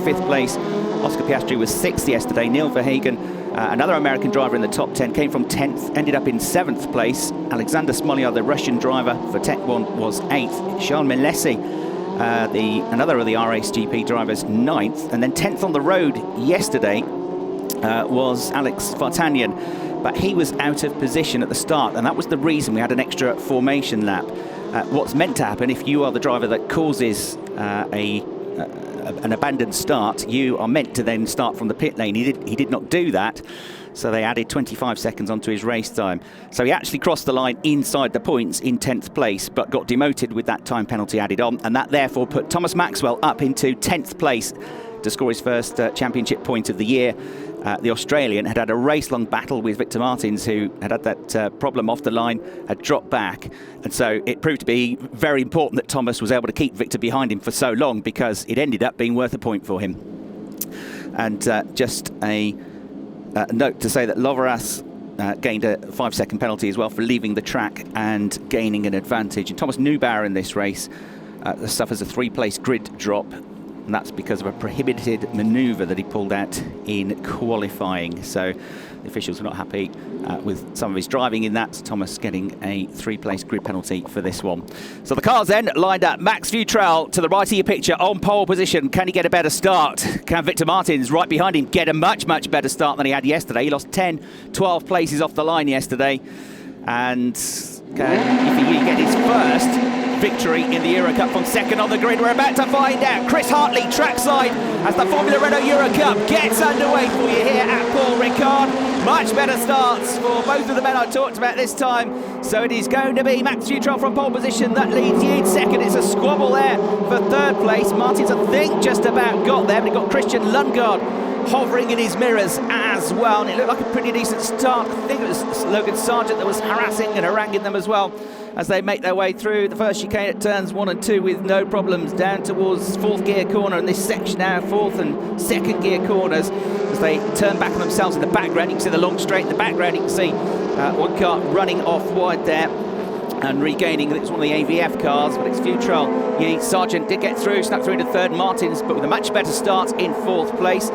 5th place. Oscar Piastri was 6th yesterday. Neil Verhagen, another American driver in the top 10, came from 10th, ended up in 7th place. Alexander Smolyan, the Russian driver for Tech 1, was 8th. Charles Melesi, another of the RACE GP drivers, 9th. And then 10th on the road yesterday was Alex Vartanyan, but he was out of position at the start, and that was the reason we had an extra formation lap. What's meant to happen if you are the driver that causes an abandoned start, you are meant to then start from the pit lane. He did not do that, so they added 25 seconds onto his race time. So he actually crossed the line inside the points in 10th place, but got demoted with that time penalty added on, and that therefore put Thomas Maxwell up into 10th place to score his first championship point of the year. The Australian had a race-long battle with Victor Martins, who had that problem off the line, had dropped back. And so it proved to be very important that Thomas was able to keep Victor behind him for so long, because it ended up being worth a point for him. And just a note to say that Loveras gained a 5-second penalty as well for leaving the track and gaining an advantage. And Thomas Neubauer in this race suffers a 3-place grid drop. And that's because of a prohibited manoeuvre that he pulled out in qualifying. So the officials were not happy with some of his driving in that. Thomas getting a 3-place grid penalty for this one. So the cars then lined up. Max Futrell to the right of your picture on pole position. Can he get a better start? Can Victor Martins right behind him get a much, much better start than he had yesterday? He lost 10, 12 places off the line yesterday. And if he get his first victory in the Eurocup from second on the grid, we're about to find out. Chris Hartley trackside as the Formula Renault Eurocup gets underway for you here at Paul Ricard. Much better starts for both of the men I talked about this time. So it is going to be Max Futrell from pole position that leads you in second. It's a squabble there for 3rd place. Martins, I think, just about got there, but he got Christian Lundgaard hovering in his mirrors as well, and it looked like a pretty decent start. I think it was Logan Sargeant that was harassing and haranguing them as well as they make their way through the first chicane at turns 1 and 2 with no problems, down towards 4th gear corner in this section now, 4th and 2nd gear corners as they turn back on themselves in the background. You can see the long straight in the background. You can see one car running off wide there and regaining. It's one of the AVF cars, but it's Futrell. Sargeant did get through, snuck through to 3rd. Martins, but with a much better start in 4th place.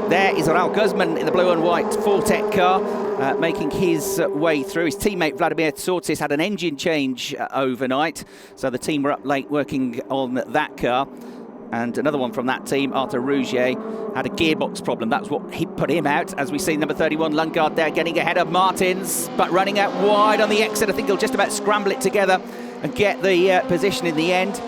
There is Raul Guzman in the blue and white Fortec car, making his way through. His teammate Vladimir Tsortis had an engine change overnight, so the team were up late working on that car. And another one from that team, Arthur Rougier, had a gearbox problem. That's what he put him out, as we see number 31 Lundgaard there getting ahead of Martins, but running out wide on the exit. I think he'll just about scramble it together and get the position in the end.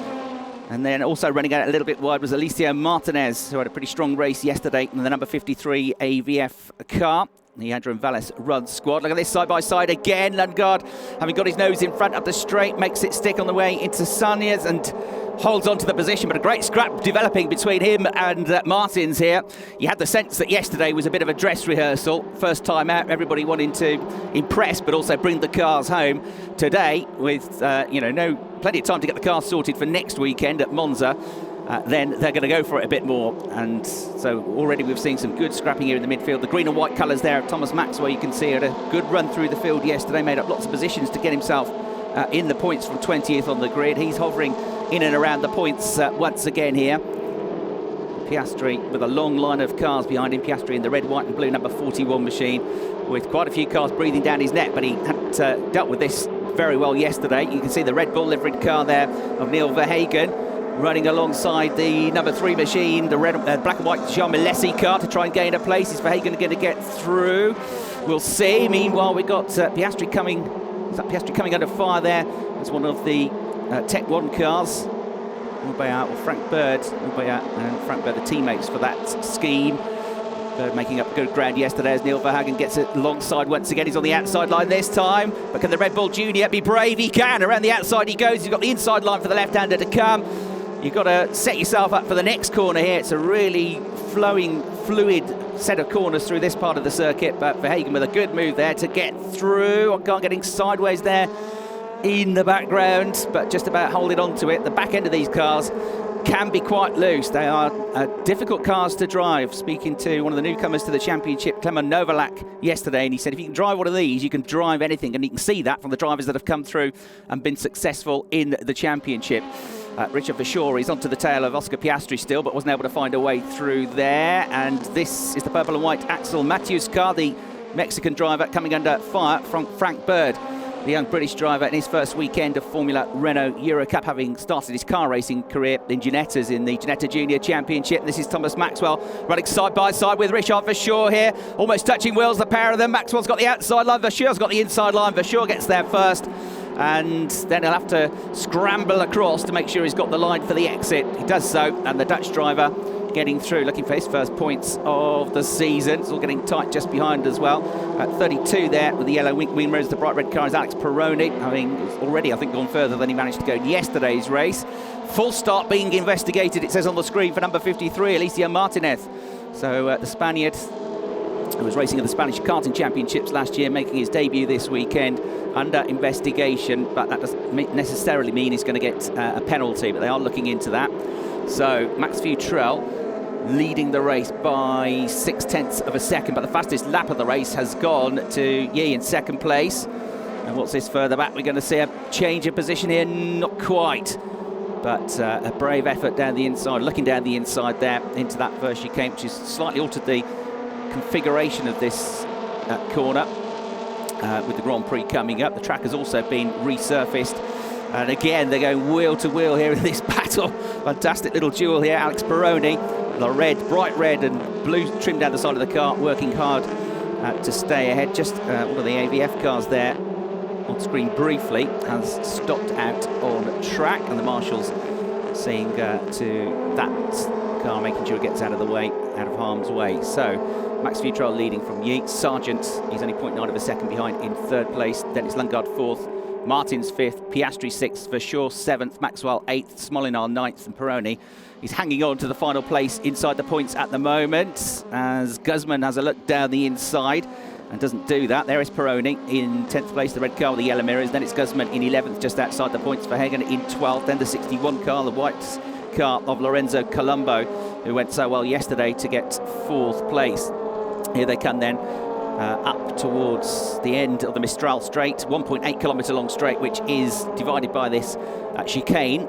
And then also running out a little bit wide was Alicia Martinez, who had a pretty strong race yesterday in the number 53 AVF car. The Adrian Valles Run squad. Look at this side-by-side again. Lundgaard, having got his nose in front up the straight, makes it stick on the way into Sanyas and holds on to the position, but a great scrap developing between him and Martins here. You had the sense that yesterday was a bit of a dress rehearsal. First time out, everybody wanting to impress, but also bring the cars home. Today, with plenty of time to get the cars sorted for next weekend at Monza, then they're going to go for it a bit more. And so already we've seen some good scrapping here in the midfield. The green and white colours there of Thomas Maxwell, you can see, had a good run through the field yesterday, made up lots of positions to get himself in the points from 20th on the grid. He's hovering in and around the points once again here. Piastri with a long line of cars behind him. Piastri in the red, white and blue number 41 machine with quite a few cars breathing down his neck, but he hadn't dealt with this very well yesterday. You can see the Red Bull liveried car there of Neil Verhagen running alongside the number 3 machine, the red, black and white Jean Melesi car to try and gain a place. Is Verhagen going to get through? We'll see. Meanwhile, we've got Piastri coming. Is that Piastri coming under fire there? It's one of the Tech 1 cars. Frank Bird, and Frank Bird, the teammates for that scheme. Bird making up good ground yesterday as Neil Verhagen gets it alongside once again. He's on the outside line this time, but can the Red Bull Junior be brave? He can. Around the outside he goes. He's got the inside line for the left-hander to come. You've got to set yourself up for the next corner here. It's a really flowing, fluid set of corners through this part of the circuit, but Verhagen with a good move there to get through. Car getting sideways there in the background, but just about holding on to it. The back end of these cars can be quite loose. They are difficult cars to drive. Speaking to one of the newcomers to the championship, Klemen Novalak, yesterday, and he said if you can drive one of these, you can drive anything, and you can see that from the drivers that have come through and been successful in the championship. Richard Verschoor is onto the tail of Oscar Piastri still, but wasn't able to find a way through there. And this is the purple and white Axel Matthews car, the Mexican driver, coming under fire from Frank Bird, the young British driver in his first weekend of Formula Renault Eurocup, having started his car racing career in Ginettas in the Ginetta Junior Championship. This is Thomas Maxwell running side by side with Richard Verschoor here, almost touching wheels, the pair of them. Maxwell's got the outside line, Verschoor's got the inside line. Verschoor gets there first, and then he'll have to scramble across to make sure he's got the line for the exit. He does so, and the Dutch driver getting through, looking for his first points of the season. It's all getting tight just behind as well. At 32 there with the yellow wing mirrors, the bright red car is Alex Peroni, having already, I think, gone further than he managed to go in yesterday's race. Full start being investigated, it says on the screen, for number 53, Alicia Martinez. So the Spaniard, who was racing in the Spanish karting championships last year, making his debut this weekend, under investigation, but that doesn't necessarily mean he's going to get a penalty, but they are looking into that. So Max Futrell leading the race by 0.6 of a second, but the fastest lap of the race has gone to Yi in second place. And what's this further back? We're going to see a change of position here, not quite, but a brave effort down the inside, looking down the inside there into that first chicane, which has slightly altered the configuration of this corner with the Grand Prix coming up. The track has also been resurfaced, and again they're going wheel to wheel here in this battle. Fantastic little duel here. Alex Peroni, the red, bright red and blue trim down the side of the car, working hard to stay ahead. Just one of the AVF cars there on screen briefly has stopped out on track, and the marshals seeing to that car, making sure it gets out of the way, out of harm's way. So Max Futrell leading from Yi. Sargeant, he's only 0.9 of a second behind in third place. Dennis Lundgaard fourth, Martins fifth, Piastri sixth, Verschoor seventh, Maxwell eighth, Smolinar ninth, and Peroni is hanging on to the final place inside the points at the moment, as Guzman has a look down the inside and doesn't do that. There is Peroni in 10th place, the red car with the yellow mirrors. Then it's Guzman in 11th, just outside the points. Verhagen in 12th. Then the 61 car, the white car of Lorenzo Colombo, who went so well yesterday to get 4th place. Here they come then up towards the end of the Mistral straight, 1.8 kilometre long straight, which is divided by this chicane,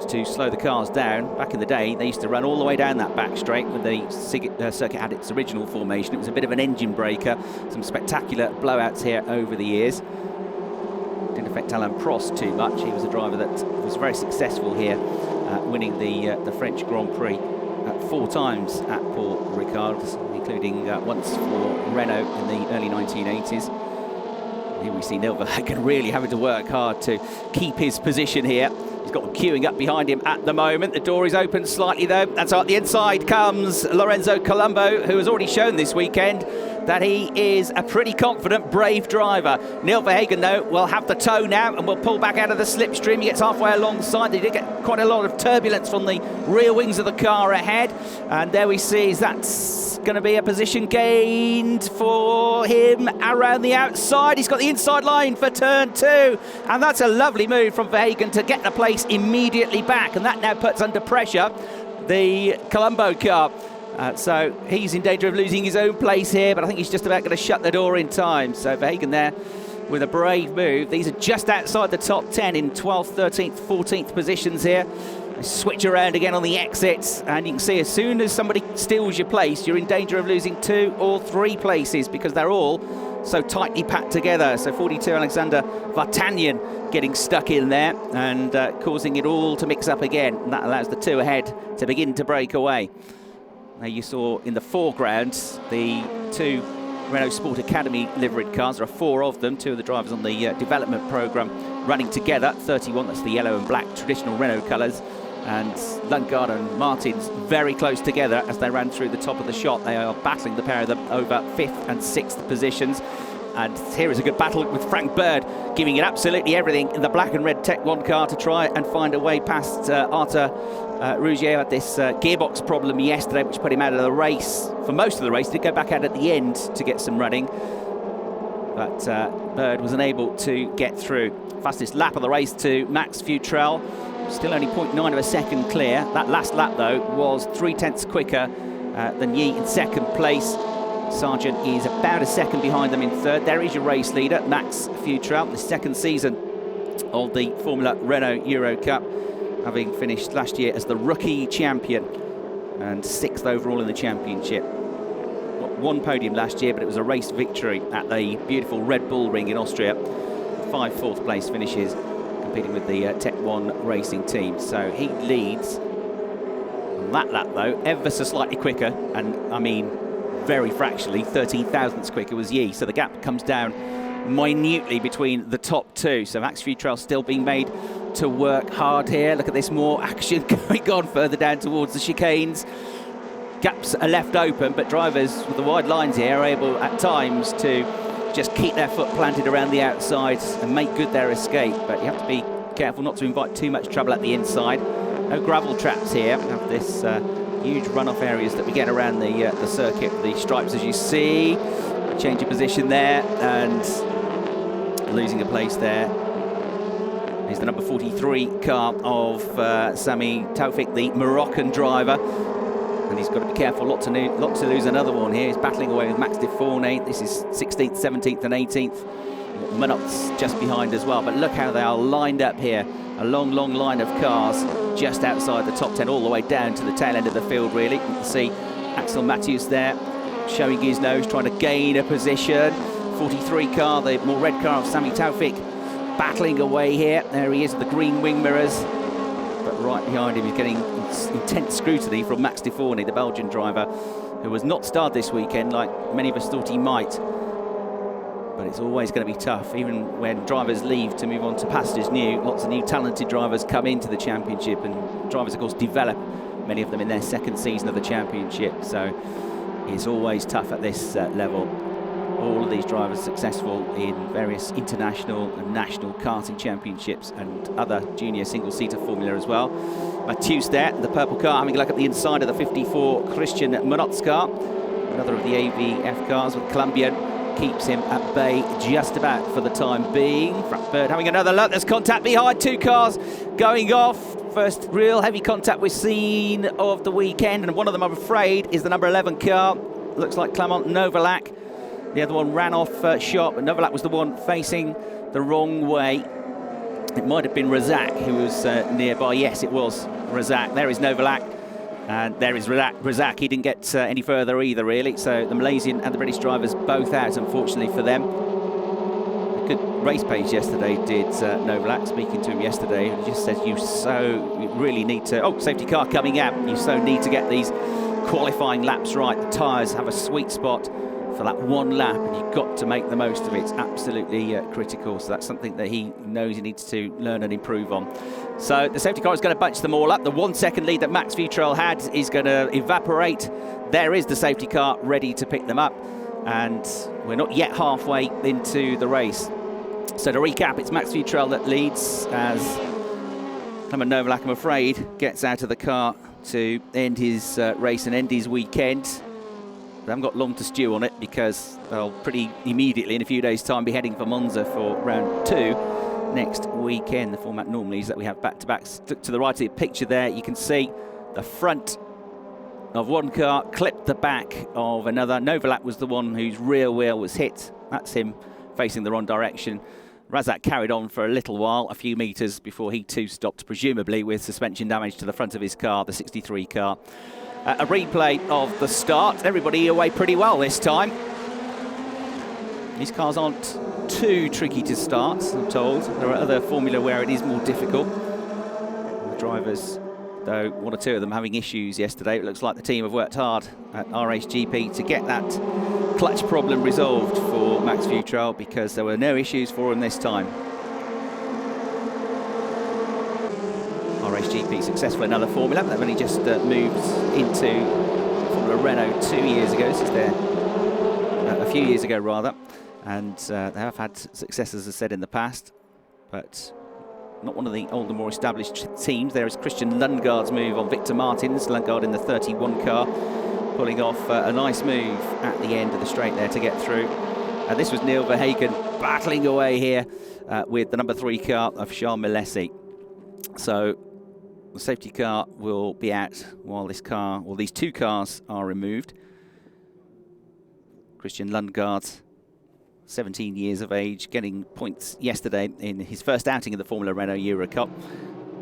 to slow the cars down. Back in the day, they used to run all the way down that back straight when the circuit had its original formation. It was a bit of an engine breaker. Some spectacular blowouts here over the years. Didn't affect Alain Prost too much. He was a driver that was very successful here, winning the French Grand Prix 4 times at Paul Ricard, including once for Renault in the early 1980s. Here we see Neil Verhagen really having to work hard to keep his position here. He's got them queuing up behind him at the moment. The door is open slightly though. That's right, the inside comes Lorenzo Colombo, who has already shown this weekend that he is a pretty confident, brave driver. Neil Verhagen, though, will have the tow now and will pull back out of the slipstream. He gets halfway alongside. They did get quite a lot of turbulence from the rear wings of the car ahead. And there we see that's going to be a position gained for him around the outside. He's got the inside line for turn 2. And that's a lovely move from Verhagen to get the place immediately back. And that now puts under pressure the Colombo car. So he's in danger of losing his own place here, but I think he's just about going to shut the door in time. So Verhagen there with a brave move. These are just outside the top 10 in 12th, 13th, 14th positions here. They switch around again on the exits, and you can see as soon as somebody steals your place, you're in danger of losing 2 or 3 places because they're all so tightly packed together. So 42 Alexander Vartanian getting stuck in there and causing it all to mix up again. And that allows the 2 ahead to begin to break away. Now you saw in the foreground the 2 Renault Sport Academy liveried cars. There are 4 of them, 2 of the drivers on the development programme running together. 31, that's the yellow and black traditional Renault colours. And Lundgaard and Martins very close together as they ran through the top of the shot. They are battling, the pair of them, over 5th and 6th positions. And here is a good battle with Frank Bird giving it absolutely everything in the black and red Tech 1 car to try and find a way past Arthur Rougier. Had this gearbox problem yesterday which put him out of the race for most of the race. Did go back out at the end to get some running, but Bird was unable to get through. Fastest lap of the race to Max Futrell, still only 0.9 of a second clear. That last lap though was 0.3 quicker than Yi in second place. Sargeant is about a second behind them in third. There is your race leader, Max Futrell, the second season of the Formula Renault Eurocup. having finished last year as the rookie champion and 6th overall in the championship. One podium last year, but it was a race victory at the beautiful Red Bull Ring in Austria. 5 fourth place finishes, competing with the Tech 1 racing team. So he leads on that lap, though, ever so slightly quicker, and I mean very fractionally, 13 thousandths quicker was Yi. So the gap comes down minutely between the top 2. So Max Futrell still being made to work hard here. Look at this, more action going on further down towards the chicanes. Gaps are left open, but drivers with the wide lines here are able at times to just keep their foot planted around the outside and make good their escape. But you have to be careful not to invite too much trouble at the inside. No gravel traps here. We have this huge runoff areas that we get around the circuit. The stripes, as you see, change of position there and losing a place there. Here's the number 43 car of Sami Taufik, the Moroccan driver. And he's got to be careful not to lose another one here. He's battling away with Max de Fornay. This is 16th, 17th and 18th. Minot's just behind as well. But look how they are lined up here. A long, long line of cars just outside the top 10, all the way down to the tail end of the field, really. You can see Axel Matthews there, showing his nose, trying to gain a position. 43 car, the more red car of Sami Taufik, battling away here. There he is with the green wing mirrors. But right behind him, he's getting intense scrutiny from Max de Fornay, the Belgian driver, who has not starred this weekend like many of us thought he might. But it's always going to be tough, even when drivers leave to move on to pastures new. Lots of new talented drivers come into the championship, and drivers, of course, develop, many of them in their 2nd season of the championship. So it's always tough at this level. All of these drivers successful in various international and national karting championships and other junior single-seater formula as well. Mathieu's there, the purple car, having a look at the inside of the 54 Christian Minot's car. Another of the AVF cars with Colombian. Keeps him at bay just about for the time being. Frankfurt having another look. There's contact behind, 2 cars going off. First real heavy contact we've seen of the weekend, and one of them, I'm afraid, is the number 11 car. Looks like Clement Novalak. The other one ran off shot, but Novalak was the one facing the wrong way. It might have been Razak who was nearby. Yes, it was Razak. There is Novalak. And there is Razak. He didn't get any further either, really. So the Malaysian and the British drivers both out, unfortunately for them. A good race pace yesterday did Novalak. Speaking to him yesterday, he just says you really need to... Oh, safety car coming out. You so need to get these qualifying laps right. The tyres have a sweet spot for that one lap, and you've got to make the most of it. It's absolutely critical. So that's something that he knows he needs to learn and improve on. So the safety car is going to bunch them all up. The 1 second lead that Max Futrell had is going to evaporate. There is the safety car ready to pick them up, and we're not yet halfway into the race. So to recap, it's Max Futrell that leads as Clement Novalak, I'm afraid, gets out of the car to end his race and end his weekend. They haven't got long to stew on it, because they'll pretty immediately, in a few days' time, be heading for Monza for round 2 next weekend. The format normally is that we have back-to-back. To the right of the picture there, you can see the front of one car clipped the back of another. Novalak was the one whose rear wheel was hit. That's him facing the wrong direction. Razak carried on for a little while, a few metres, before he too stopped, presumably with suspension damage to the front of his car, the 63 car. A replay of the start. Everybody away pretty well this time. These cars aren't too tricky to start, I'm told. There are other formula where it is more difficult. The drivers, though, 1 or 2 of them having issues yesterday. It looks like the team have worked hard at RHGP to get that clutch problem resolved for Max Futrell, because there were no issues for him this time. RHGP successful in another formula. They've only just moved into Formula Renault 2 years ago. This is a few years ago, rather. And they have had success, as I said, in the past, but not one of the older, more established teams. There is Christian Lundgaard's move on Victor Martins. Lundgaard in the 31 car, pulling off a nice move at the end of the straight there to get through. And this was Neil Verhagen battling away here with the number 3 car of Charles Milesi. So the safety car will be out while these 2 cars are removed. Christian Lundgaard, 17 years of age, getting points yesterday in his first outing in the Formula Renault Eurocup.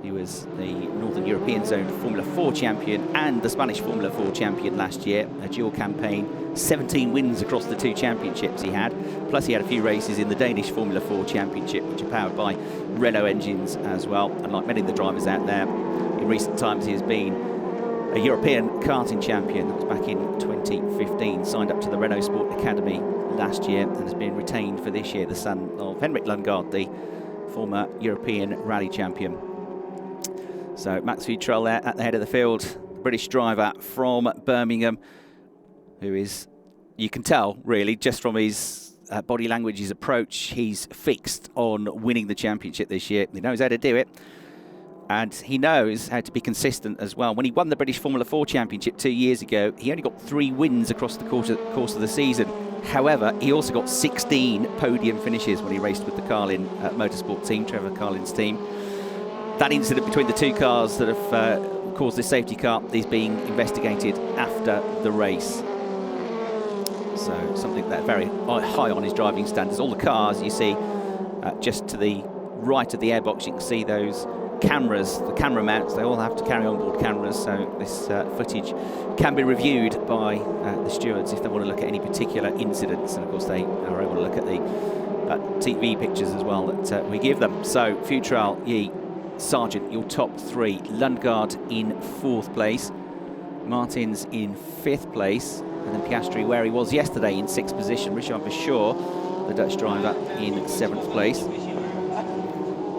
He was the Northern European Zone Formula 4 champion and the Spanish Formula 4 champion last year. A dual campaign, 17 wins across the 2 championships he had. Plus he had a few races in the Danish Formula 4 championship, which are powered by Renault engines as well. And like many of the drivers out there, in recent times he has been a European karting champion. That was back in 2015. Signed up to the Renault Sport Academy last year and has been retained for this year, the son of Henrik Lundgaard, the former European rally champion. So Max Futrell there at the head of the field, British driver from Birmingham, who is, you can tell really just from his body language, his approach, he's fixed on winning the championship this year. He knows how to do it, and he knows how to be consistent as well. When he won the British Formula 4 championship 2 years ago, he only got 3 wins across the course of the season. However, he also got 16 podium finishes when he raced with the Carlin motorsport team, Trevor Carlin's team. That incident between the 2 cars that have caused this safety car is being investigated after the race. So something that very high on his driving standards. All the cars you see just to the right of the airbox, you can see those cameras, the camera mounts. They all have to carry onboard cameras, so this footage can be reviewed by the stewards if they want to look at any particular incidents. And of course they are able to look at the TV pictures as well that we give them. So Futrell, Yee, Sargeant, your top 3. Lundgaard in 4th place. Martins in 5th place. And then Piastri, where he was yesterday, in 6th position. Ricard Verschoor, the Dutch driver, in 7th place.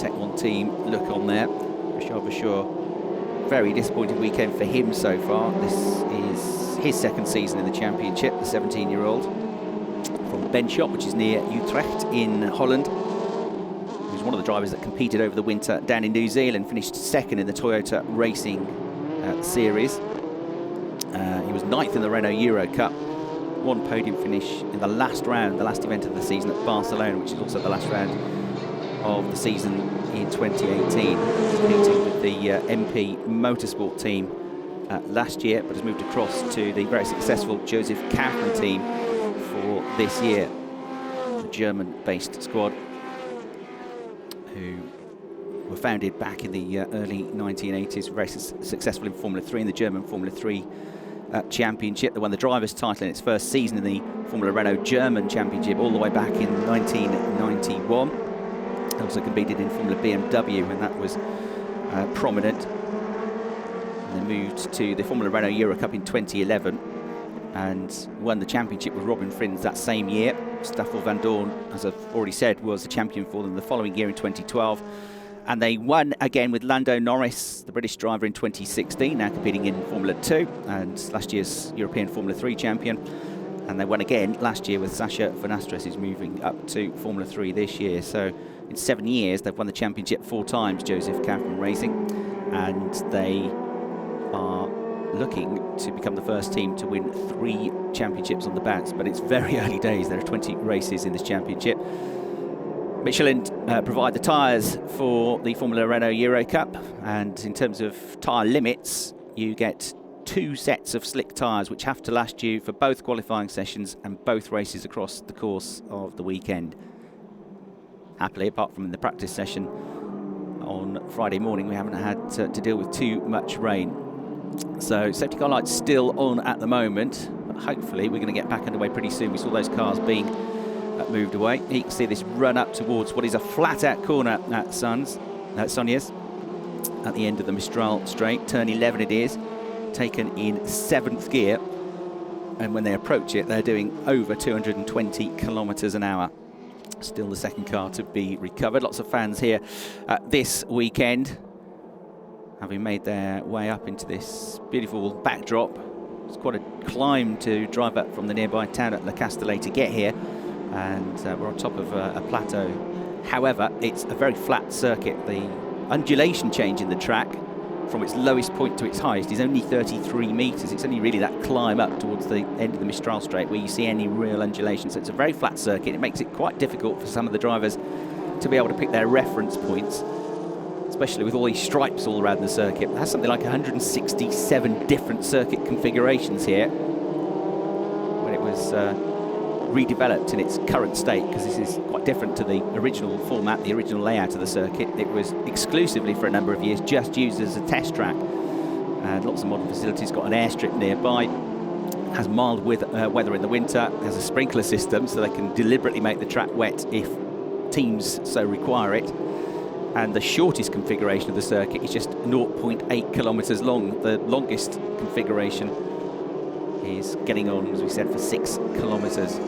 Tech 1 team look on there. Ricard Verschoor, very disappointing weekend for him so far. This is his 2nd season in the championship, the 17-year-old from Benschop, which is near Utrecht in Holland. He was one of the drivers that competed over the winter down in New Zealand, finished 2nd in the Toyota Racing Series. He was 9th in the Renault Eurocup, 1 podium finish in the last round, the last event of the season at Barcelona, which is also the last round of the season in 2018, competing with the MP Motorsport team last year, but has moved across to the very successful Joseph Kaufmann team for this year, the German-based squad, who were founded back in the early 1980s, very successful in Formula 3, in the German Formula 3 championship. They won the driver's title in its first season in the Formula Renault German championship all the way back in 1991. They also competed in Formula BMW when that was prominent. And they moved to the Formula Renault Eurocup in 2011 and won the championship with Robin Frins that same year. Stoffel van Dorn, as I've already said, was the champion for them the following year in 2012. And they won again with Lando Norris, the British driver, in 2016, now competing in Formula 2 and last year's European Formula 3 champion. And they won again last year with Sasha Van Astres, who's moving up to Formula 3 this year. So in 7 years, they've won the championship 4 times, Joseph Kaufmann Racing. And they are looking to become the first team to win 3 championships on the bounce. But it's very early days. There are 20 races in this championship. Michelin provide the tyres for the Formula Renault Eurocup, and in terms of tyre limits, you get 2 sets of slick tyres which have to last you for both qualifying sessions and both races across the course of the weekend. Happily, apart from in the practice session on Friday morning, we haven't had to deal with too much rain. So safety car lights still on at the moment, but hopefully we're going to get back underway pretty soon. We saw those cars being moved away. You can see this run up towards what is a flat-out corner at Sonya's at the end of the Mistral straight. Turn 11 it is, taken in 7th gear, and when they approach it, they're doing over 220 kilometres an hour. Still the 2nd car to be recovered. Lots of fans here this weekend, having made their way up into this beautiful backdrop. It's quite a climb to drive up from the nearby town at Le Castellet to get here. And we're on top of a plateau. However, it's a very flat circuit. The undulation change in the track from its lowest point to its highest is only 33 metres. It's only really that climb up towards the end of the Mistral straight where you see any real undulation. So it's a very flat circuit. It makes it quite difficult for some of the drivers to be able to pick their reference points, especially with all these stripes all around the circuit. It has something like 167 different circuit configurations here. When it was redeveloped in its current state, because this is quite different to the original format, the original layout of the circuit. It was exclusively for a number of years just used as a test track. And lots of modern facilities, got an airstrip nearby, has mild weather in the winter, has a sprinkler system so they can deliberately make the track wet if teams so require it. And the shortest configuration of the circuit is just 0.8 kilometres long. The longest configuration is getting on, as we said, for 6 kilometres.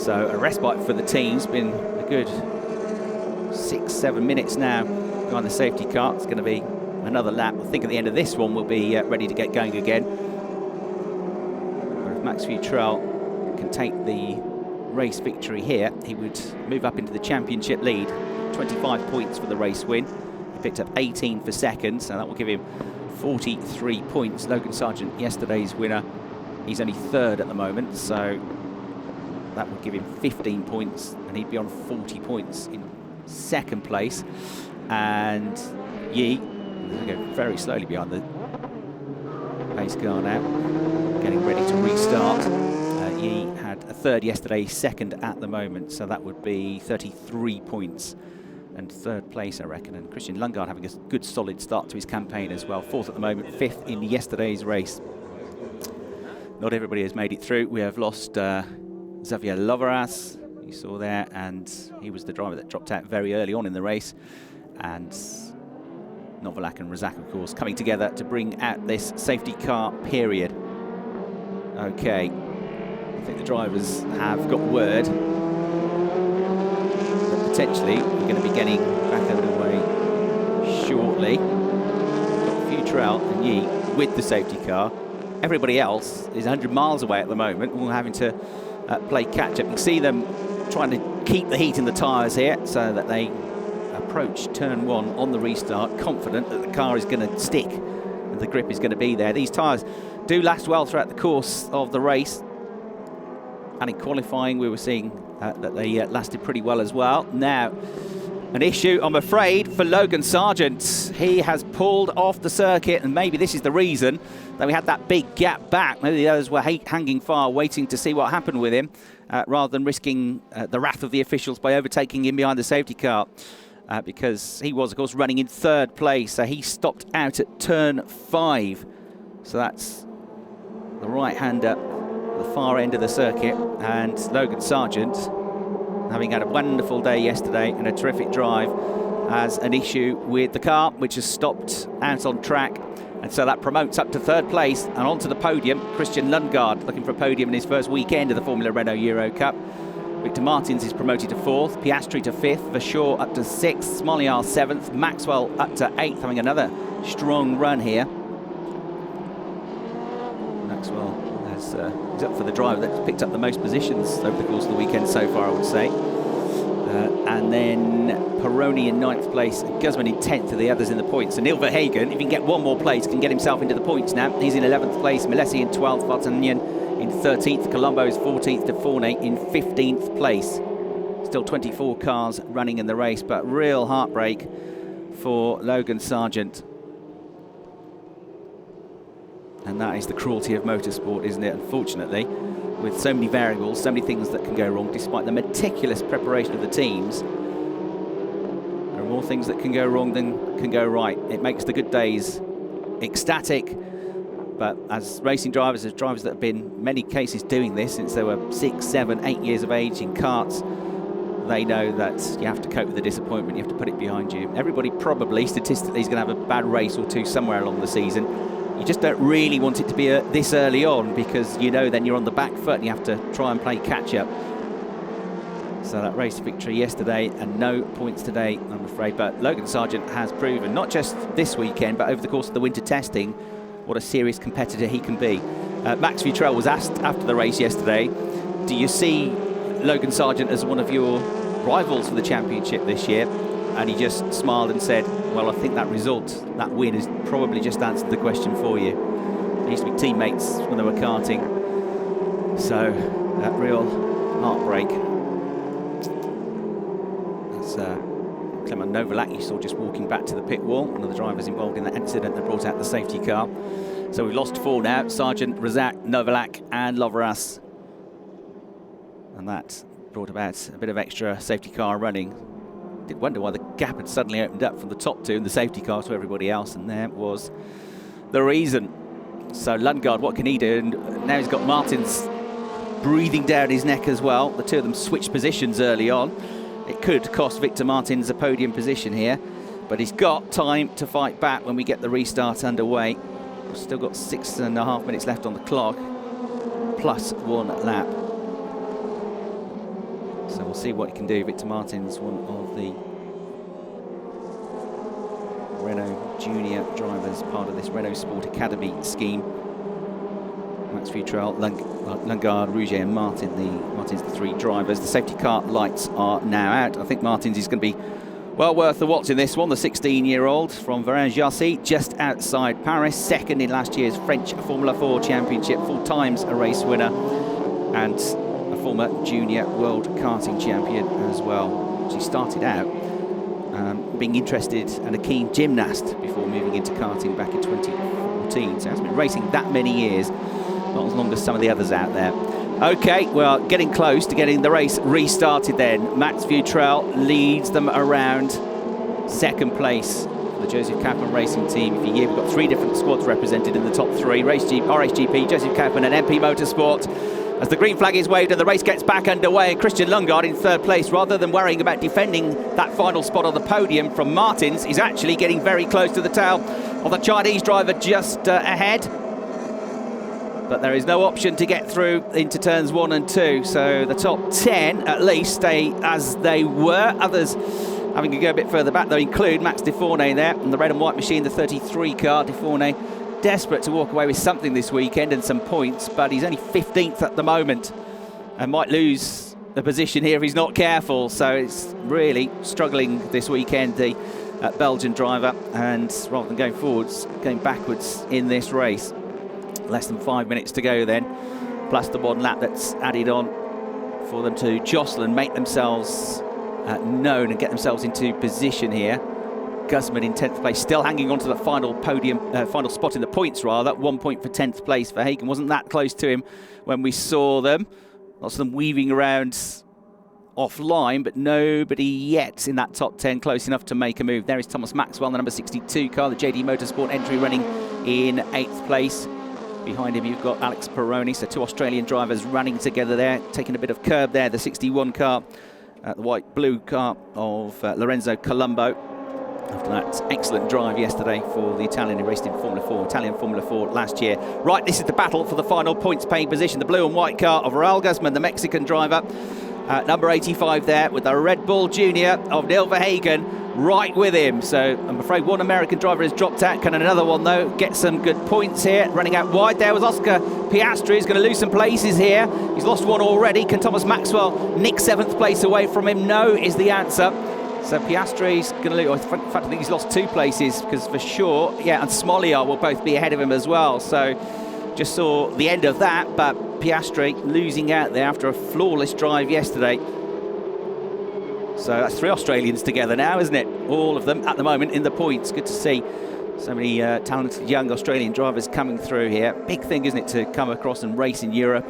So a respite for the teams, been a good 6-7 minutes now behind the safety car. It's going to be another lap. I think at the end of this one we'll be ready to get going again. But if Max Futrell can take the race victory here, he would move up into the championship lead. 25 points for the race win. He picked up 18 for second, so that will give him 43 points. Logan Sargeant, yesterday's winner, he's only third at the moment, so that would give him 15 points, and he'd be on 40 points in second place. And Yi, they go very slowly behind the pace car now, getting ready to restart. Yi had a third yesterday, second at the moment, so that would be 33 points. And third place, I reckon. And Christian Lundgaard having a good solid start to his campaign as well. Fourth at the moment, fifth in yesterday's race. Not everybody has made it through. We have lost Xavier Loveras, you saw there, and he was the driver that dropped out very early on in the race. And Novalak and Razak, of course, coming together to bring out this safety car period. Okay, I think the drivers have got word that potentially we're going to be getting back underway shortly. We've got Futrell and Yi with the safety car. Everybody else is 100 miles away at the moment, all having to play catch-up. You can see them trying to keep the heat in the tyres here so that they approach turn one on the restart, confident that the car is going to stick and the grip is going to be there. These tyres do last well throughout the course of the race, and in qualifying we were seeing that they lasted pretty well as well. Now, an issue, I'm afraid, for Logan Sargeant. He has pulled off the circuit, and maybe this is the reason that we had that big gap back. Maybe the others were hanging fire, waiting to see what happened with him, rather than risking the wrath of the officials by overtaking him behind the safety car. Because he was, of course, running in third place. So he stopped out at turn 5. So that's the right-hander, the far end of the circuit. And Logan Sargeant, having had a wonderful day yesterday and a terrific drive, has an issue with the car, which has stopped out on track. And so that promotes up to third place and onto the podium. Christian Lundgaard looking for a podium in his first weekend of the Formula Renault Eurocup. Victor Martins is promoted to 4th, Piastri to 5th, Verschoor up to 6th, Smoliar 7th, Maxwell up to 8th, having another strong run here. Maxwell is up for the driver that's picked up the most positions over the course of the weekend so far, I would say. And then Peroni in 9th place, Guzman in 10th are the others in the points. So Neil Verhagen, if he can get one more place, can get himself into the points now. He's in 11th place, Milesi in 12th, Vartanyan in 13th, Colombo is 14th, to Fournet in 15th place. Still 24 cars running in the race, but real heartbreak for Logan Sargeant. And that is the cruelty of motorsport, isn't it? Unfortunately, with so many variables, so many things that can go wrong, despite the meticulous preparation of the teams, there are more things that can go wrong than can go right. It makes the good days ecstatic. But as racing drivers, as drivers that have been in many cases doing this since they were 6, 7, 8 years of age in karts, they know that you have to cope with the disappointment, you have to put it behind you. Everybody probably, statistically, is going to have a bad race or two somewhere along the season. You just don't really want it to be this early on, because you know then you're on the back foot and you have to try and play catch-up. So that race victory yesterday and no points today, I'm afraid. But Logan Sargeant has proven, not just this weekend, but over the course of the winter testing, what a serious competitor he can be. Max Futrell was asked after the race yesterday, do you see Logan Sargeant as one of your rivals for the championship this year? And he just smiled and said, well, I think that result, that win, has probably just answered the question for you. They used to be teammates when they were karting. So, that real heartbreak. That's Clement Novalak, you saw just walking back to the pit wall, one of the drivers involved in that incident that brought out the safety car. So we've lost 4 now, Sargeant, Razak, Novalak and Loveras. And that brought about a bit of extra safety car running. Did wonder why the gap had suddenly opened up from the top two and the safety car to everybody else, and there was the reason. So Lundgaard, what can he do? And now he's got Martins breathing down his neck as well. The two of them switched positions early on. It could cost Victor Martins a podium position here, but he's got time to fight back when we get the restart underway. We've still got 6.5 minutes left on the clock, plus 1 lap. So we'll see what he can do. Victor Martins, one of the Renault junior drivers, part of this Renault Sport Academy scheme. Max Futrell, Lundgaard, Rouget and Martins, the 3 drivers. The safety car lights are now out. I think Martins is going to be well worth the watch in this one. The 16-year-old from Verhagen, just outside Paris, second in last year's French Formula 4 Championship, 4 times a race winner, and a former junior world karting champion as well. She started out being interested and a keen gymnast before moving into karting back in 2014. So hasn't been racing that many years, not as long as some of the others out there. Okay, well, getting close to getting the race restarted then. Max Futrell leads them around second place for the Joseph Kaplan racing team. For year, we've got 3 different squads represented in the top 3. RHGP, Joseph Kaplan and MP Motorsport. As the green flag is waved and the race gets back underway, and Christian Lundgaard in 3rd place, rather than worrying about defending that final spot on the podium from Martins, is actually getting very close to the tail of the Chinese driver just ahead. But there is no option to get through into turns 1 and 2, so the top 10 at least stay as they were. Others having to go a bit further back, though, include Max Defournet there, and the red and white machine, the 33 car. Defournet desperate to walk away with something this weekend and some points, but he's only 15th at the moment and might lose the position here if he's not careful. So it's really struggling this weekend, the Belgian driver, and rather than going forwards, going backwards in this race. Less than 5 minutes to go then, plus the 1 lap that's added on for them to jostle and make themselves known and get themselves into position here. Guzman in 10th place, still hanging on to the final podium, final spot in the points rather. 1 point for 10th place. Verhagen wasn't that close to him when we saw them. Lots of them weaving around offline, but nobody yet in that top 10 close enough to make a move. There is Thomas Maxwell, the number 62 car, the JD Motorsport entry, running in 8th place. Behind him you've got Alex Peroni, so 2 Australian drivers running together there, taking a bit of curb there. The 61 car, the white-blue car of Lorenzo Colombo. After that excellent drive yesterday for the Italian who raced in Italian Formula 4 last year. Right, this is the battle for the final points-paying position. The blue and white car of Raul Guzman, the Mexican driver. Number 85 there with the Red Bull Junior of Neil Verhagen right with him. So I'm afraid 1 American driver has dropped out. Can another one, though, get some good points here? Running out wide there was Oscar Piastri. He's going to lose some places here. He's lost 1 already. Can Thomas Maxwell nick 7th place away from him? No is the answer. So Piastri's going to lose. In fact, I think he's lost 2 places because for sure, yeah, and Smoliar will both be ahead of him as well. So just saw the end of that, but Piastri losing out there after a flawless drive yesterday. So that's 3 Australians together now, isn't it? All of them at the moment in the points. Good to see so many talented young Australian drivers coming through here. Big thing, isn't it, to come across and race in Europe?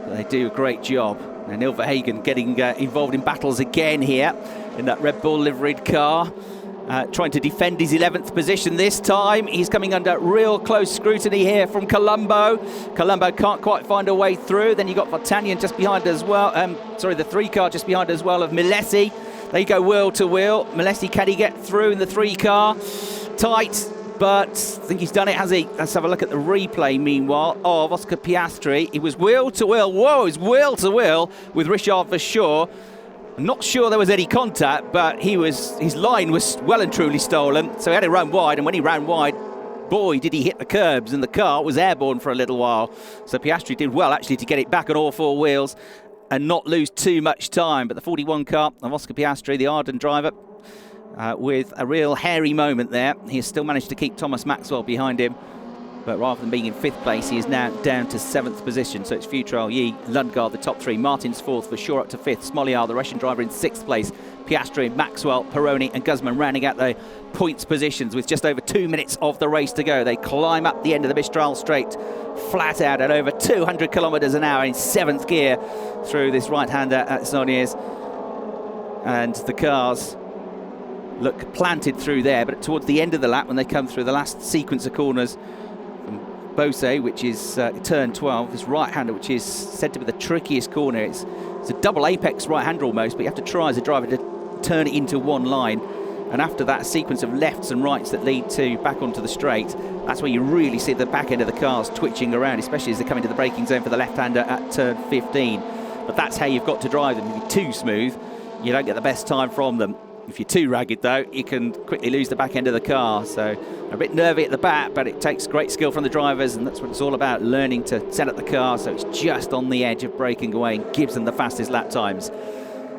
But they do a great job. And Neil Verhagen getting involved in battles again here in that Red Bull liveried car. Trying to defend his 11th position this time. He's coming under real close scrutiny here from Colombo. Colombo can't quite find a way through. Then you've got Verhagen just behind as well. Sorry, the 3 car just behind as well of Milesi. There you go, wheel to wheel. Milesi, can he get through in the 3 car? Tight, but I think he's done it, has he? Let's have a look at the replay, meanwhile, of Oscar Piastri. He was wheel to wheel. Whoa, he's wheel to wheel with Ricard Verschoor. I'm not sure there was any contact, but his line was well and truly stolen, so he had to run wide, and when he ran wide, boy, did he hit the curbs, and the car was airborne for a little while. So Piastri did well, actually, to get it back on all 4 wheels and not lose too much time. But the 41 car of Oscar Piastri, the Arden driver, with a real hairy moment there. He has still managed to keep Thomas Maxwell behind him, but rather than being in 5th place, he is now down to 7th position. So it's Futrell, Yi, Lundgaard, the top 3, Martins 4th, Verschoor up to 5th, Smoliar, the Russian driver, in 6th place, Piastri, Maxwell, Peroni and Guzman rounding out the points positions with just over 2 minutes of the race to go. They climb up the end of the Mistral Straight flat out at over 200 kilometres an hour in 7th gear through this right-hander at Sauniers. And the cars look planted through there, but towards the end of the lap, when they come through the last sequence of corners from Beausset, which is turn 12, this right-hander, which is said to be the trickiest corner. It's a double apex right-hander almost, but you have to try as a driver to turn it into one line. And after that sequence of lefts and rights that lead to back onto the straight, that's where you really see the back end of the cars twitching around, especially as they come into the braking zone for the left-hander at turn 15. But that's how you've got to drive them. If you're too smooth, you don't get the best time from them. If you're too ragged, though, you can quickly lose the back end of the car. So a bit nervy at the back, but it takes great skill from the drivers, and that's what it's all about, learning to set up the car so it's just on the edge of breaking away and gives them the fastest lap times.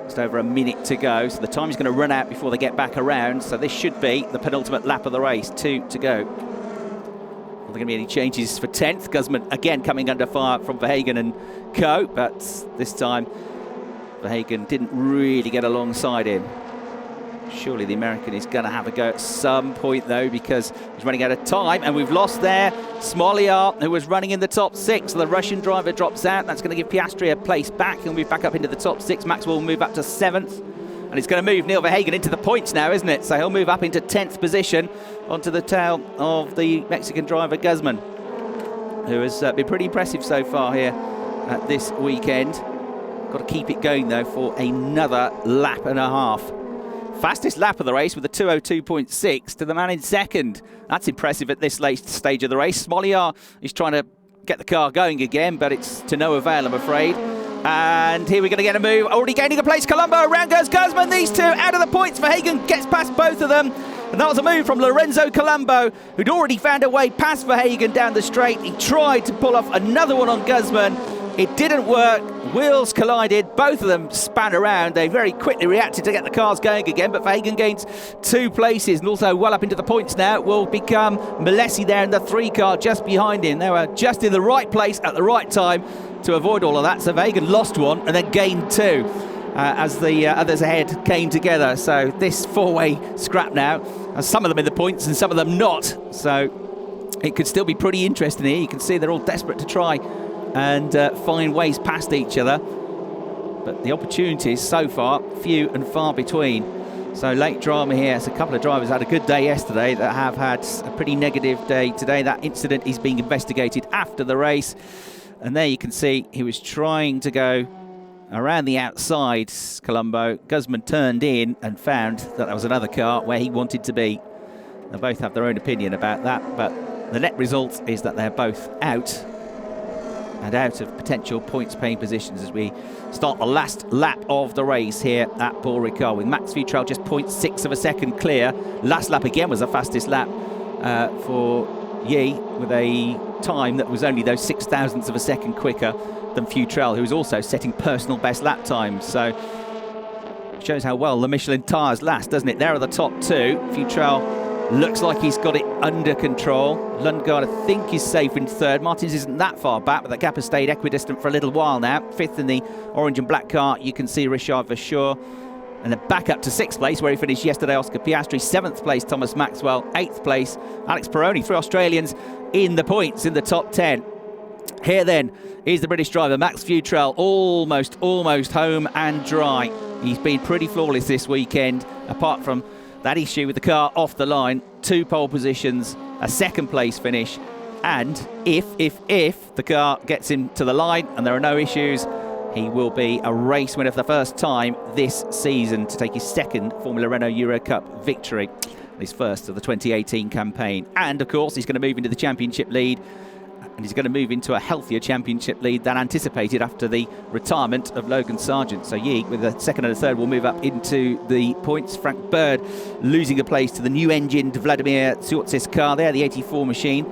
Just over a minute to go, so the time is going to run out before they get back around. So this should be the penultimate lap of the race, 2 to go. Are there going to be any changes for 10th? Guzman again coming under fire from Verhagen and co, but this time Verhagen didn't really get alongside him. Surely the American is going to have a go at some point, though, because he's running out of time, and we've lost there Smoliar, who was running in the top 6. So the Russian driver drops out. That's going to give Piastri a place back. He'll move back up into the top 6. Maxwell will move up to 7th, and it's going to move Neil Verhagen into the points now, isn't it? So he'll move up into 10th position onto the tail of the Mexican driver Guzman, who has been pretty impressive so far here at this weekend. Got to keep it going, though, for another lap and a half. Fastest lap of the race with a 2:02.6 to the man in second. That's impressive at this late stage of the race. Smoliar is trying to get the car going again, but it's to no avail, I'm afraid. And here we're going to get a move. Already gaining a place, Colombo. Around goes Guzman. These two out of the points. Verhagen gets past both of them. And that was a move from Lorenzo Colombo, who'd already found a way past Verhagen down the straight. He tried to pull off another one on Guzman. It didn't work. Wheels collided. Both of them span around. They very quickly reacted to get the cars going again, but Verhagen gains 2 places, and also well up into the points now will become Malesi there in the 3 car just behind him. They were just in the right place at the right time to avoid all of that. So Verhagen lost 1 and then gained 2 as the others ahead came together. So this 4-way scrap now, some of them in the points and some of them not. So it could still be pretty interesting here. You can see they're all desperate to try and find ways past each other, but the opportunities so far few and far between. So late drama here, as a couple of drivers had a good day yesterday that have had a pretty negative day today. That incident is being investigated after the race, and there you can see he was trying to go around the outside, Colombo. Guzman turned in and found that there was another car where he wanted to be. They both have their own opinion about that, but the net result is that they're both out and out of potential points-paying positions as we start the last lap of the race here at Ricard, with Max Futrell just 0.6 of a second clear. Last lap again was the fastest lap for Yi, with a time that was only those 0.06 of a second quicker than Futrell, who was also setting personal best lap times. So shows how well the Michelin tyres last, doesn't it? There are the top 2. Futrell looks like he's got it under control. Lundgaard, I think, is safe in 3rd. Martins isn't that far back, but the gap has stayed equidistant for a little while now. 5th in the orange and black car, you can see Ricard for sure. And then back up to 6th place, where he finished yesterday, Oscar Piastri. 7th place, Thomas Maxwell. 8th place, Alex Peroni. 3 Australians in the points in the top 10. Here then is the British driver, Max Futrell, almost home and dry. He's been pretty flawless this weekend, apart from that issue with the car off the line. 2 pole positions, a 2nd place finish, and if the car gets him to the line and there are no issues, he will be a race winner for the first time this season to take his 2nd Formula Renault Eurocup victory, his first of the 2018 campaign. And of course he's going to move into the championship lead, and he's going to move into a healthier championship lead than anticipated after the retirement of Logan Sargeant. So Yi, with a 2nd and a 3rd, will move up into the points. Frank Bird losing a place to the new-engined Vladimir Tsiotsis car there, the 84 machine.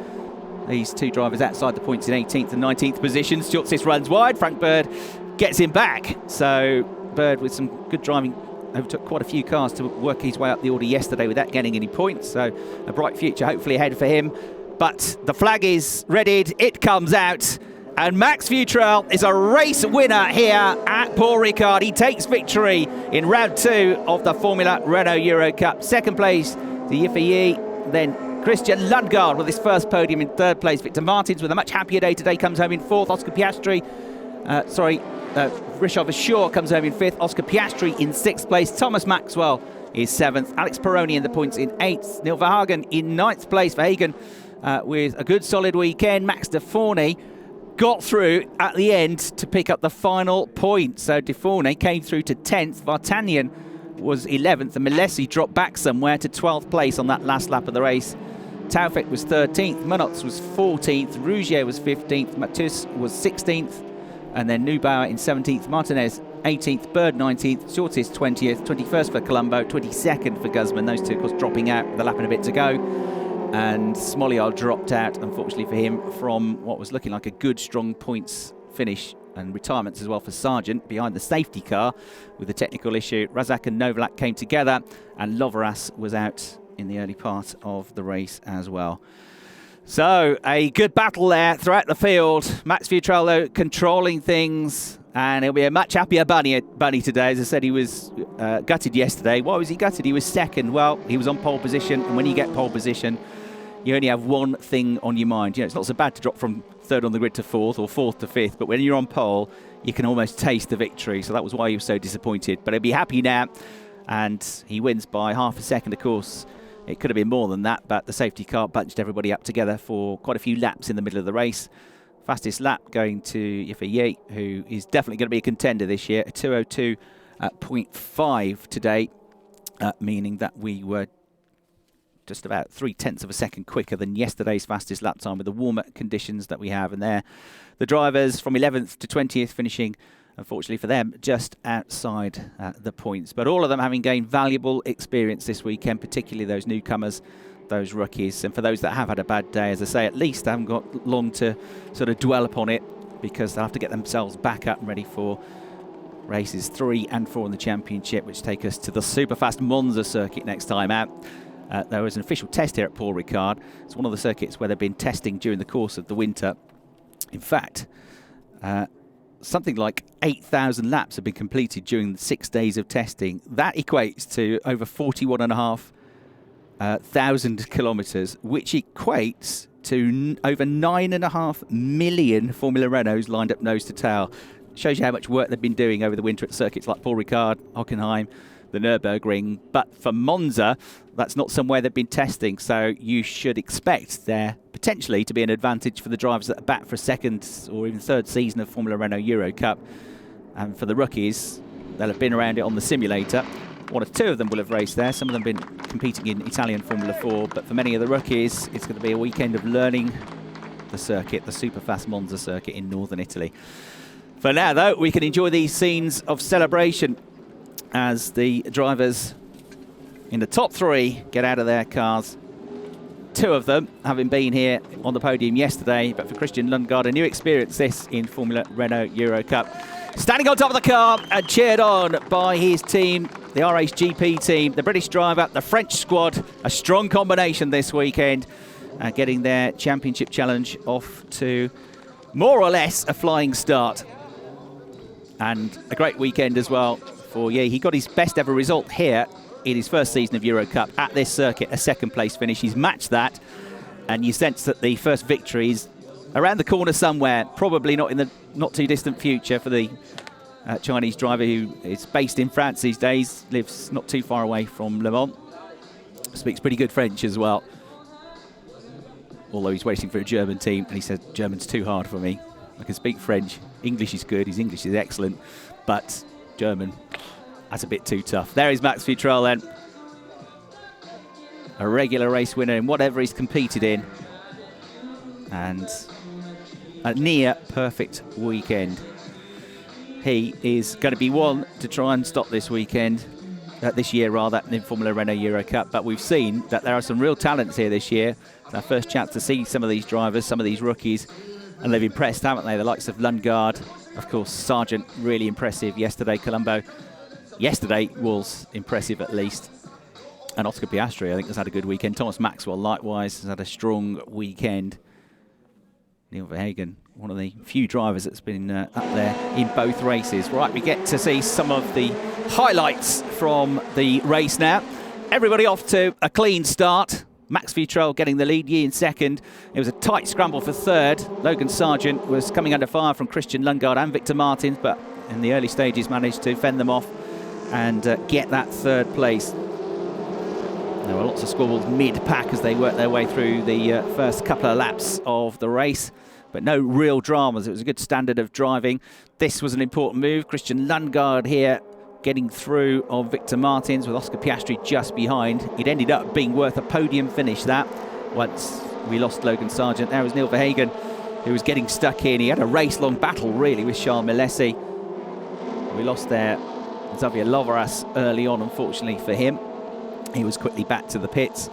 These 2 drivers outside the points in 18th and 19th positions. Tsiotsis runs wide, Frank Bird gets him back. So Bird, with some good driving, overtook quite a few cars to work his way up the order yesterday without getting any points. So a bright future hopefully ahead for him. But the flag is readied, it comes out, And Max Futrell is a race winner here at Paul Ricard. He takes victory in round 2 of the Formula Renault Eurocup. Second place to Yiffy, then Christian Lundgaard with his first podium in third place. Victor Martins with a much happier day today comes home in fourth. Oscar Piastri, Richard Verschoor comes home in fifth. Oscar Piastri in sixth place. Thomas Maxwell is seventh. Alex Peroni in the points in eighth. Neil Verhagen in ninth place. Verhagen with a good solid weekend. Max de Forney got through at the end to pick up the final point. So de Forney came through to 10th. Vartanian was 11th, and Milesi dropped back somewhere to 12th place on that last lap of the race. Taufik was 13th, Munoz was 14th, Rougier was 15th, Matus was 16th, and then Neubauer in 17th, Martinez 18th, Bird 19th, Shortis 20th, 21st for Colombo, 22nd for Guzman. Those two, of course, dropping out with a lap and a bit to go. And Smoliar dropped out, unfortunately for him, from what was looking like a good, strong points finish, and retirements as well for Sargeant behind the safety car with a technical issue. Razak and Novalak came together, and Loveras was out in the early part of the race as well. So a good battle there throughout the field. Max Futrell, though, controlling things, and he'll be a much happier bunny today. As I said, he was gutted yesterday. Why was he gutted? He was second. Well, he was on pole position, and when you get pole position, you only have one thing on your mind. You know, it's not so bad to drop from third on the grid to fourth or fourth to fifth, but when you're on pole, you can almost taste the victory. So that was why he was so disappointed. But he'll be happy now, and he wins by half a second, of course. It could have been more than that, but the safety car bunched everybody up together for quite a few laps in the middle of the race. Fastest lap going to Yiffy, who is definitely going to be a contender this year, a 2:02.5 today, meaning that we were just about 0.3 of a second quicker than yesterday's fastest lap time with the warmer conditions that we have. And there, the drivers from 11th to 20th finishing, unfortunately for them, just outside the points. But all of them having gained valuable experience this weekend, particularly those newcomers, those rookies. And for those that have had a bad day, as I say, at least they haven't got long to sort of dwell upon it, because they'll have to get themselves back up and ready for races 3 and 4 in the championship, which take us to the super fast Monza circuit next time out. There was an official test here at Paul Ricard. It's one of the circuits where they've been testing during the course of the winter. In fact, something like 8,000 laps have been completed during the 6 days of testing. That equates to over 41,500 kilometres, which equates to over 9.5 million Formula Renaults lined up nose to tail. Shows you how much work they've been doing over the winter at circuits like Paul Ricard, Hockenheim, the Nürburgring. But for Monza, that's not somewhere they've been testing, so you should expect there potentially to be an advantage for the drivers that are back for a second or even third season of Formula Renault Eurocup. And for the rookies, they'll have been around it on the simulator. One or two of them will have raced there. Some of them have been competing in Italian Formula 4, but for many of the rookies, it's going to be a weekend of learning the circuit, the super fast Monza circuit in northern Italy. For now, though, we can enjoy these scenes of celebration as the drivers in the top 3 get out of their cars. 2 of them having been here on the podium yesterday, but for Christian Lundgaard, a new experience this in Formula Renault Eurocup. Standing on top of the car and cheered on by his team, the RHGP team, the British driver, the French squad, a strong combination this weekend, getting their championship challenge off to more or less a flying start. And a great weekend as well for Ye. He got his best ever result here in his first season of Eurocup at this circuit, a second place finish. He's matched that, and you sense that the first victory is around the corner somewhere, probably not in the not too distant future for the Chinese driver who is based in France these days, lives not too far away from Le Mans, speaks pretty good French as well, although he's waiting for a German team, and he said German's too hard for me. I can speak French, English is good, his English is excellent, but German, that's a bit too tough. There is Max Futrell then, a regular race winner in whatever he's competed in, and a near perfect weekend. He is going to be one to try and stop this weekend, this year rather, in Formula Renault Eurocup. But we've seen that there are some real talents here this year. It's our first chance to see some of these drivers, some of these rookies, and they've impressed, haven't they? The likes of Lundgaard, of course, Sargeant, really impressive yesterday. Colombo, yesterday was impressive at least. And Oscar Piastri, I think, has had a good weekend. Thomas Maxwell, likewise, has had a strong weekend. Neil Verhagen, one of the few drivers that's been up there in both races. Right, we get to see some of the highlights from the race now. Everybody off to a clean start. Max Futrell getting the lead, Yi in second. It was a tight scramble for third. Logan Sargeant was coming under fire from Christian Lundgaard and Victor Martins, but in the early stages managed to fend them off and get that third place. There were lots of squabbles mid-pack as they worked their way through the first couple of laps of the race, but no real dramas. It was a good standard of driving. This was an important move. Christian Lundgaard here getting through of Victor Martins with Oscar Piastri just behind. It ended up being worth a podium finish, that, once we lost Logan Sargeant. There was Neil Verhagen, who was getting stuck in. He had a race-long battle, really, with Charles Milesi. We lost there Xavier Lovaras early on, unfortunately for him. He was quickly back to the pits.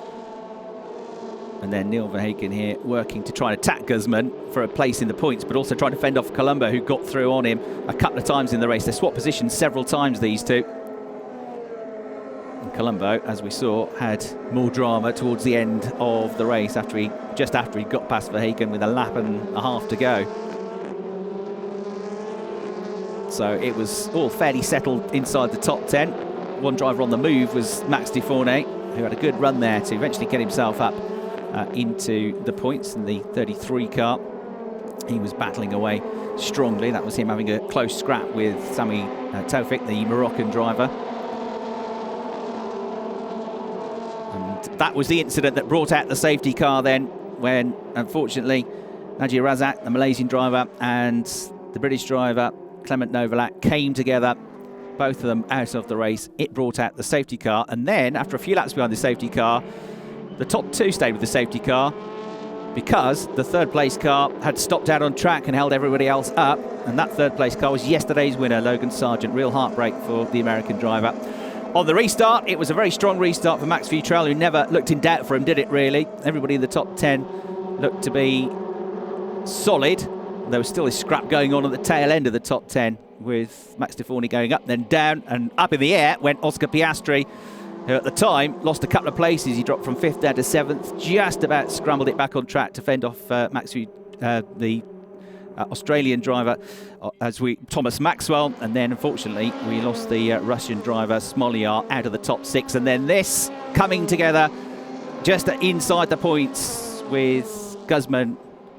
And then Neil Verhagen here working to try and attack Guzman for a place in the points, but also trying to fend off Colombo, who got through on him a couple of times in the race. They swapped positions several times, these two. And Colombo, as we saw, had more drama towards the end of the race, just after he got past Verhagen with a lap and a half to go. So it was all fairly settled inside the top 10. One driver on the move was Max de Fournet, who had a good run there to eventually get himself up into the points in the 33 car. He was battling away strongly. That was him having a close scrap with Sami Taufik, the Moroccan driver. And that was the incident that brought out the safety car then, when unfortunately Najir Razak, the Malaysian driver, and the British driver Clement Novalak came together, both of them out of the race. It brought out the safety car, and then after a few laps behind the safety car, the top two stayed with the safety car because the third place car had stopped out on track and held everybody else up, and that third place car was yesterday's winner, Logan Sargeant. Real heartbreak for the American driver. On the restart, it was a very strong restart for Max Futrell, who never looked in doubt for him, did it really? Everybody in the top 10 looked to be solid. There was still a scrap going on at the tail end of the top 10, with Max de Fournet going up, then down, and up in the air went Oscar Piastri, who at the time lost a couple of places. He dropped from 5th down to 7th, just about scrambled it back on track to fend off the Australian driver, Thomas Maxwell, and then unfortunately we lost the Russian driver Smolyar out of the top 6. And then this coming together just inside the points with Guzman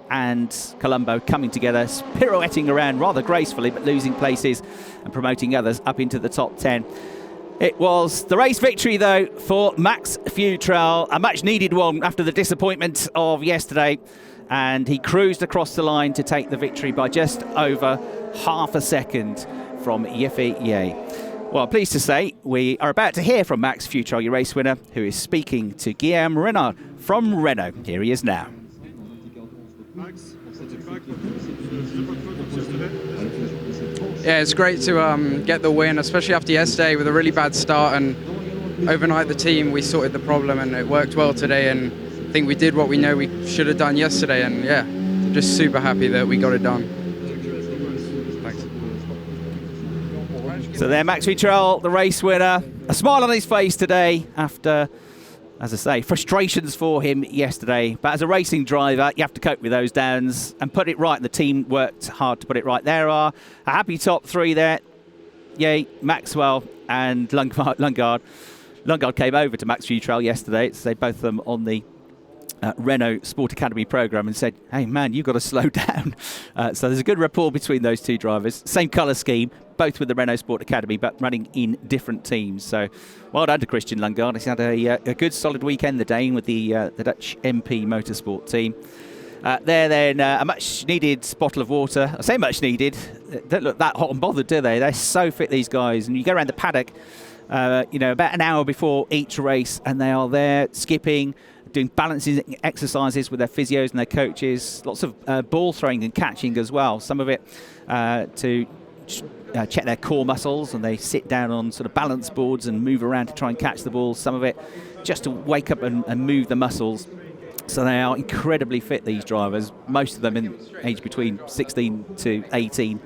and Colombo coming together, pirouetting around rather gracefully, but losing places and promoting others up into the top 10. It was the race victory, though, for Max Futrell, a much-needed one after the disappointment of yesterday, and he cruised across the line to take the victory by just over half a second from Yifei Ye. Well, pleased to say we are about to hear from Max Futrell, your race winner, who is speaking to Guillaume Renard from Renault. Here he is now. Yeah, it's great to get the win, especially after yesterday with a really bad start, and overnight the team, we sorted the problem and it worked well today, and I think we did what we know we should have done yesterday, and yeah, I'm just super happy that we got it done. Thanks. So there, Max Futrell, the race winner, a smile on his face today after, as I say, frustrations for him yesterday. But as a racing driver, you have to cope with those downs and put it right. The team worked hard to put it right. There are a happy top 3 there. Yay, Maxwell and Lundgaard. Lundgaard came over to Max Futrell yesterday. So both of them on the Renault Sport Academy program and said, hey man, you've got to slow down. So there's a good rapport between those two drivers. Same colour scheme, both with the Renault Sport Academy, but running in different teams. So well done to Christian Lundgaard. He's had a good solid weekend, the Dane, with the Dutch MP Motorsport team. There then, a much-needed bottle of water. I say much-needed. They don't look that hot and bothered, do they? They're so fit, these guys. And you go around the paddock, about an hour before each race, and they are there skipping, doing balancing exercises with their physios and their coaches. Lots of ball throwing and catching as well. Some of it to check their core muscles, and they sit down on sort of balance boards and move around to try and catch the ball. Some of it just to wake up and move the muscles. So they are incredibly fit, these drivers, most of them in age between 16 to 18.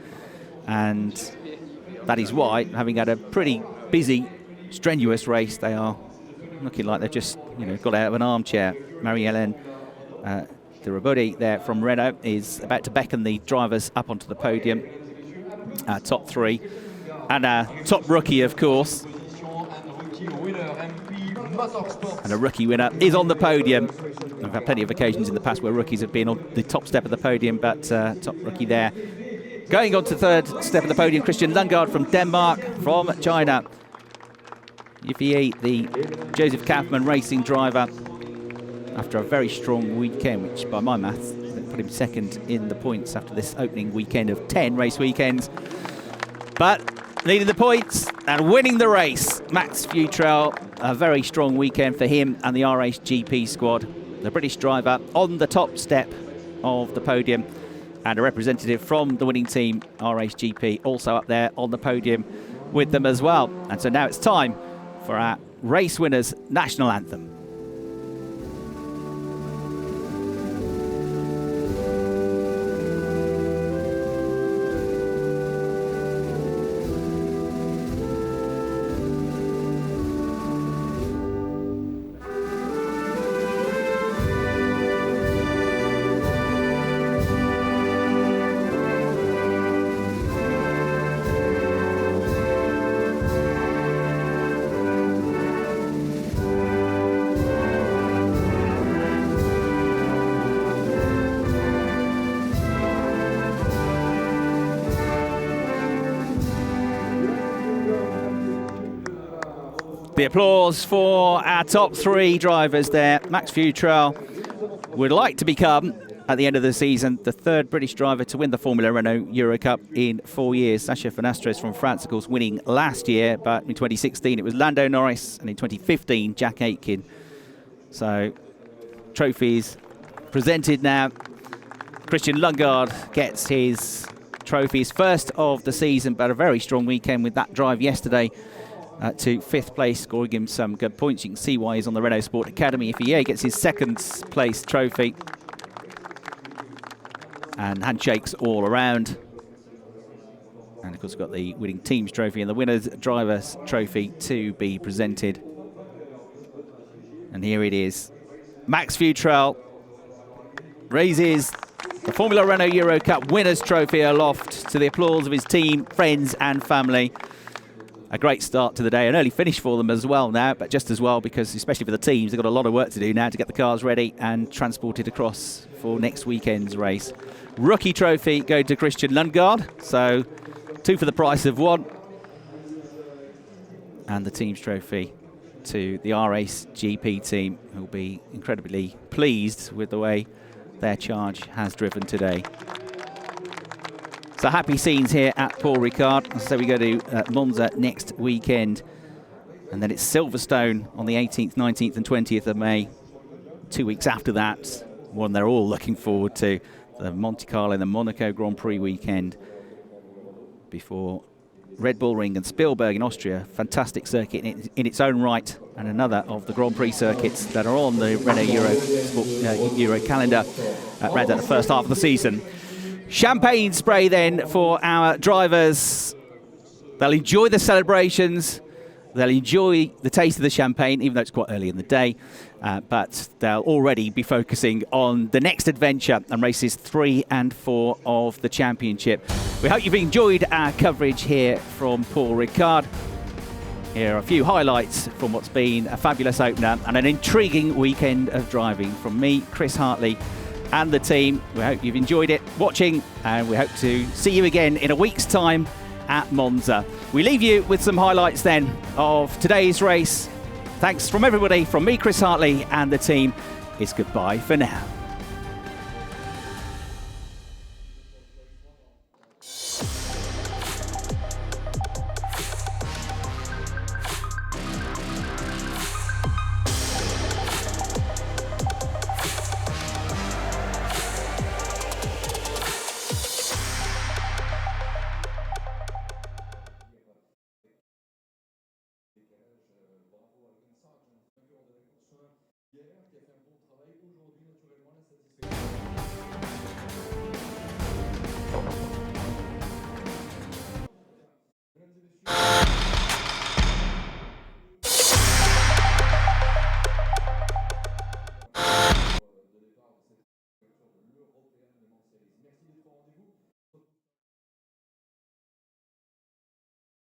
And that is why, having had a pretty busy, strenuous race, they are looking like they've just got out of an armchair. Marie-Hélène De Rabodi there from Renault is about to beckon the drivers up onto the podium. Top three. And top rookie, of course. And a rookie winner is on the podium. We've had plenty of occasions in the past where rookies have been on the top step of the podium, but top rookie there. Going on to third step of the podium, Christian Lundgaard from Denmark, from China. Yifei, the Joseph Kaufman racing driver, after a very strong weekend, which by my maths put him second in the points after this opening weekend of 10 race weekends. But leading the points and winning the race, Max Futrell, a very strong weekend for him and the R-Ace GP squad. The British driver on the top step of the podium, and a representative from the winning team, R-Ace GP, also up there on the podium with them as well. And so now it's time for our race winners' national anthem. The applause for our top three drivers there. Max Futrell would like to become, at the end of the season, the third British driver to win the Formula Renault Eurocup in 4 years. Sacha Fenastres from France, of course, winning last year, but in 2016 it was Lando Norris, and in 2015 Jack Aitken. So trophies presented now. Christian Lundgaard gets his trophies, first of the season, but a very strong weekend with that drive yesterday to fifth place, scoring him some good points. You can see why he's on the Renault Sport Academy. Yifei gets his second place trophy. And handshakes all around. And of course we've got the winning team's trophy and the winner's driver's trophy to be presented. And here it is. Max Futrell raises the Formula Renault Eurocup winner's trophy aloft to the applause of his team, friends and family. A great start to the day, an early finish for them as well now, but just as well because, especially for the teams, they've got a lot of work to do now to get the cars ready and transported across for next weekend's race. Rookie trophy going to Christian Lundgaard, so two for the price of one. And the team's trophy to the R-Ace GP team, who will be incredibly pleased with the way their charge has driven today. So happy scenes here at Paul Ricard. So we go to Monza next weekend. And then it's Silverstone on the 18th, 19th and 20th of May. 2 weeks after that, one they're all looking forward to, the Monte Carlo and the Monaco Grand Prix weekend before Red Bull Ring and Spielberg in Austria. Fantastic circuit in its own right, and another of the Grand Prix circuits that are on the Renault Euro calendar round out the first half of the season. Champagne spray then for our drivers. They'll enjoy the celebrations. They'll enjoy the taste of the champagne, even though it's quite early in the day. But they'll already be focusing on the next adventure and races 3 and 4 of the championship. We hope you've enjoyed our coverage here from Paul Ricard. Here are a few highlights from what's been a fabulous opener and an intriguing weekend of driving from me, Chris Hartley, and the team. We hope you've enjoyed it watching, and we hope to see you again in a week's time at Monza. We leave you with some highlights then of today's race. Thanks from everybody, from me, Chris Hartley, and the team. It's goodbye for now. Aujourd'hui, naturellement, la satisfaction.